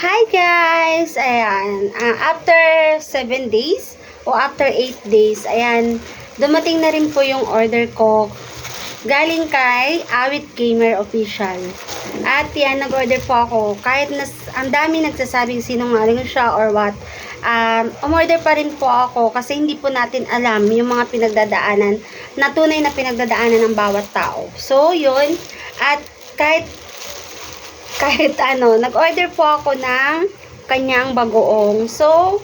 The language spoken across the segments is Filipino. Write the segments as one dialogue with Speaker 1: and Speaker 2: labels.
Speaker 1: Hi guys! Ayan, after 7 days o after 8 days, ayan, dumating na rin po yung order ko galing kay Awit Gamer Official. At yan, nag-order po ako. Kahit ang dami nagsasabing sinungaling siya or what, umorder pa rin po ako kasi hindi po natin alam yung mga pinagdadaanan na tunay na pinagdadaanan ng bawat tao. So, yun. At kahit nag-order po ako ng kanyang bagoong. So,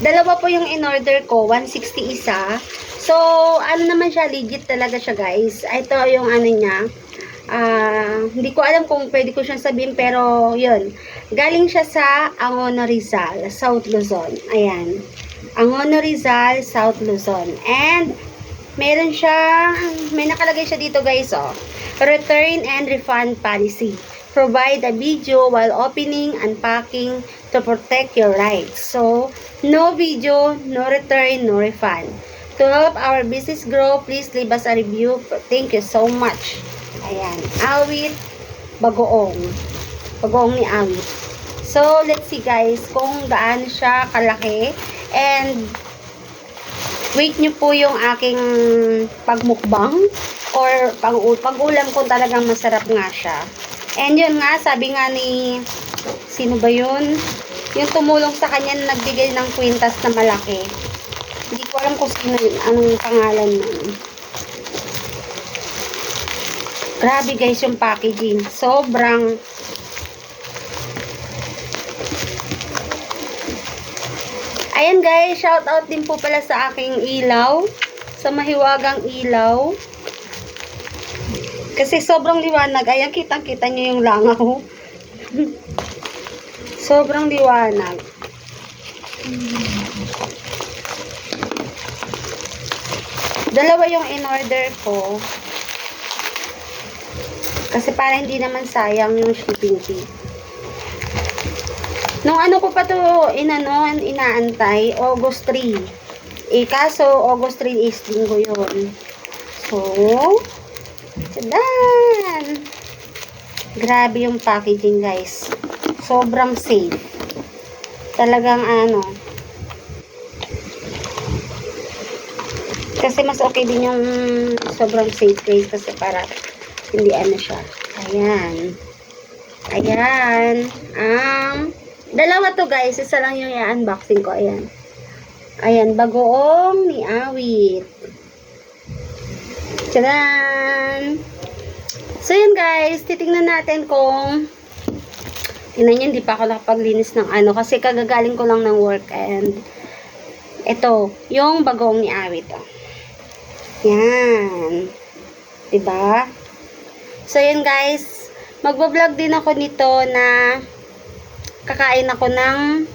Speaker 1: dalawa po yung in-order ko, 160 isa. So, ano naman siya, legit talaga siya guys. Ito yung ano niya. Hindi ko alam kung pwede ko siyang sabihin, pero yun. Galing siya sa Angono Rizal, South Luzon. Ayan. Angono Rizal, South Luzon. And, meron siya, may nakalagay siya dito guys, oh. Return and refund policy. Provide a video while opening, unpacking to protect your rights. So, no video, no return, no refund. To help our business grow, please leave us a review. Thank you so much. Ayan, Awit Bagoong. Bagoong ni Awit. So, let's see guys kung gaano siya kalaki. And, wait nyo po yung aking pagmukbang or pag-ulam kung talagang masarap nga siya. And yun nga, sabi nga ni, sino ba yun? Yung tumulong sa kanya na nagbigay ng kwintas na malaki. Hindi ko alam kung sino yun, anong pangalan nun. Grabe guys yung packaging. Sobrang ayan guys, shout out din po pala sa aking ilaw, sa mahiwagang ilaw. Kasi sobrang liwanag. Ayan, kitang-kita nyo yung langaw. Sobrang liwanag. Dalawa yung in-order ko. Kasi para hindi naman sayang yung shipping fee. Nung ano ko pa to inaantay, August 3. Kaso August 3 is linggo yun. So, tadan! Grabe yung packaging guys. Sobrang safe. Talagang kasi mas okay din yung sobrang safe guys kasi para hindi siya. Ayan. Ayan. Dalawa to guys. Isa lang yung i-unboxing ko. Ayan. Ayan. Bagoong ni Awit. Tadaan! So yun guys. Titingnan natin kung tingnan nyo, hindi pa ako nakapaglinis ng kasi kagagaling ko lang ng work. And ito. Yung bagoong ni Awit. Yan. Diba? So yun guys. Magbablog din ako nito na kakain ako ng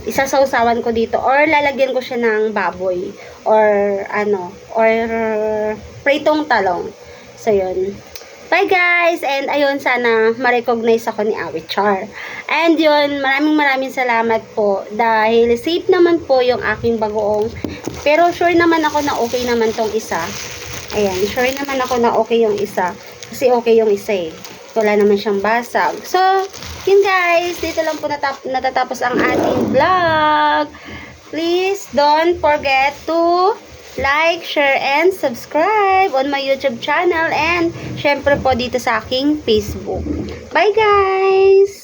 Speaker 1: isasawsawan ko dito or lalagyan ko siya ng baboy or pritong talong. So yun. Bye guys, and ayun, sana ma-recognize ako ni Awit Char. And yun, maraming salamat po dahil safe naman po yung aking bagoong. Pero sure naman ako na okay naman tong isa. Ayan, sure naman ako na okay yung isa. Kasi okay yung isa eh. Wala naman siyang basag. So, yun guys, dito lang po natatapos ang ating vlog. Please don't forget to like, share, and subscribe on my YouTube channel and syempre po dito sa aking Facebook. Bye guys!